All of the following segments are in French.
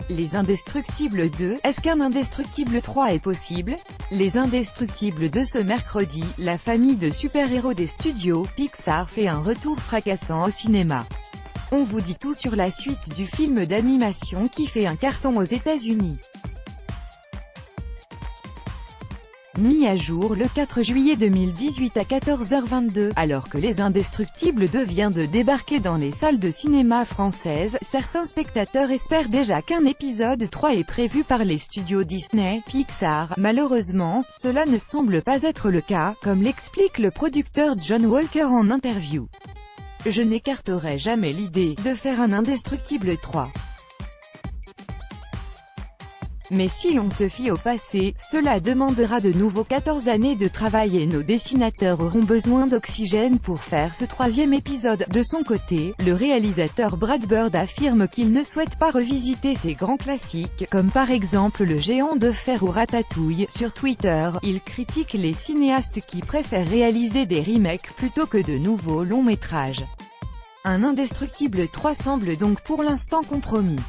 Les Indestructibles 2, est-ce qu'un Indestructible 3 est possible? Les Indestructibles 2. Ce mercredi, la famille de super-héros des studios Pixar fait un retour fracassant au cinéma. On vous dit tout sur la suite du film d'animation qui fait un carton aux États-Unis. Mis à jour le 4 juillet 2018 à 14h22, alors que Les Indestructibles 2 vient de débarquer dans les salles de cinéma françaises, certains spectateurs espèrent déjà qu'un épisode 3 est prévu par les studios Disney, Pixar. Malheureusement, cela ne semble pas être le cas, comme l'explique le producteur John Walker en interview. Je n'écarterai jamais l'idée de faire un Indestructible 3. Mais si l'on se fie au passé, cela demandera de nouveau 14 années de travail et nos dessinateurs auront besoin d'oxygène pour faire ce troisième épisode. De son côté, le réalisateur Brad Bird affirme qu'il ne souhaite pas revisiter ses grands classiques, comme par exemple Le Géant de Fer ou Ratatouille. Sur Twitter, il critique les cinéastes qui préfèrent réaliser des remakes plutôt que de nouveaux longs métrages. Un Indestructible 3 semble donc pour l'instant compromis.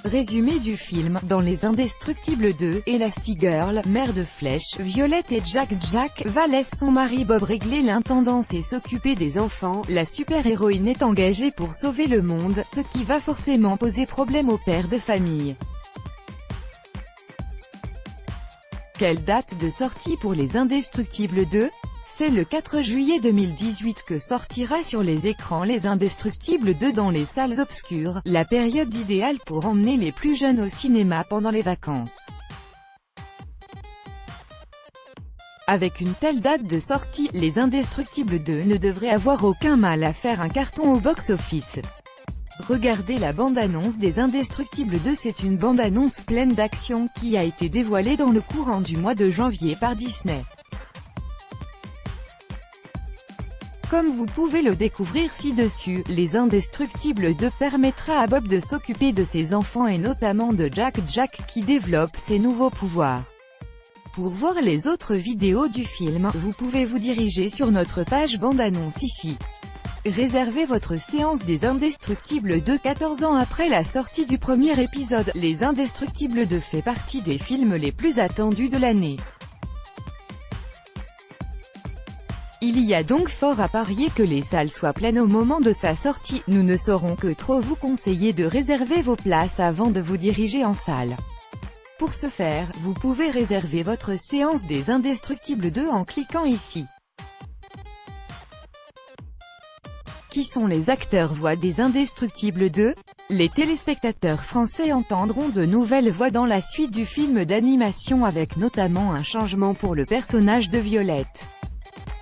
Résumé du film. Dans Les Indestructibles 2, Elastigirl, mère de Flèche, Violette et Jack va laisser son mari Bob régler l'intendance et s'occuper des enfants. La super-héroïne est engagée pour sauver le monde, ce qui va forcément poser problème au père de famille. Quelle date de sortie pour Les Indestructibles 2? C'est le 4 juillet 2018 que sortira sur les écrans Les Indestructibles 2 dans les salles obscures, la période idéale pour emmener les plus jeunes au cinéma pendant les vacances. Avec une telle date de sortie, Les Indestructibles 2 ne devrait avoir aucun mal à faire un carton au box-office. Regardez la bande-annonce des Indestructibles 2. C'est une bande-annonce pleine d'action qui a été dévoilée dans le courant du mois de janvier par Disney. Comme vous pouvez le découvrir ci-dessus, Les Indestructibles 2 permettra à Bob de s'occuper de ses enfants et notamment de Jack qui développe ses nouveaux pouvoirs. Pour voir les autres vidéos du film, vous pouvez vous diriger sur notre page bande-annonce ici. Réservez votre séance des Indestructibles 2 14 ans après la sortie du premier épisode. Les Indestructibles 2 fait partie des films les plus attendus de l'année. Il y a donc fort à parier que les salles soient pleines au moment de sa sortie. Nous ne saurons que trop vous conseiller de réserver vos places avant de vous diriger en salle. Pour ce faire, vous pouvez réserver votre séance des Indestructibles 2 en cliquant ici. Qui sont les acteurs voix des Indestructibles 2? Les téléspectateurs français entendront de nouvelles voix dans la suite du film d'animation avec notamment un changement pour le personnage de Violette.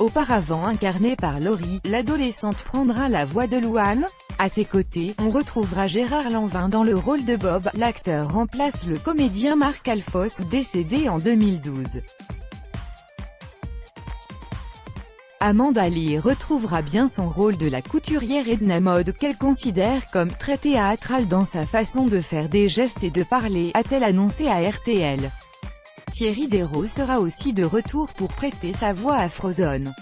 Auparavant incarnée par Laurie, l'adolescente prendra la voix de Louane. À ses côtés, on retrouvera Gérard Lanvin dans le rôle de Bob. L'acteur remplace le comédien Marc Alphos, décédé en 2012. Amanda Lee retrouvera bien son rôle de la couturière Edna Mode qu'elle considère comme très théâtrale dans sa façon de faire des gestes et de parler, a-t-elle annoncé à RTL. Thierry Derault sera aussi de retour pour prêter sa voix à Frozen.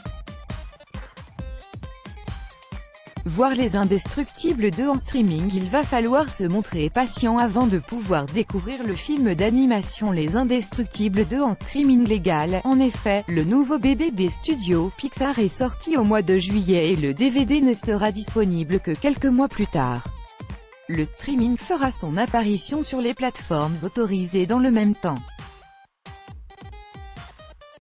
Voir Les Indestructibles 2 en streaming. Il va falloir se montrer patient avant de pouvoir découvrir le film d'animation Les Indestructibles 2 en streaming légal. En effet, le nouveau bébé des studios Pixar est sorti au mois de juillet et le DVD ne sera disponible que quelques mois plus tard. Le streaming fera son apparition sur les plateformes autorisées dans le même temps.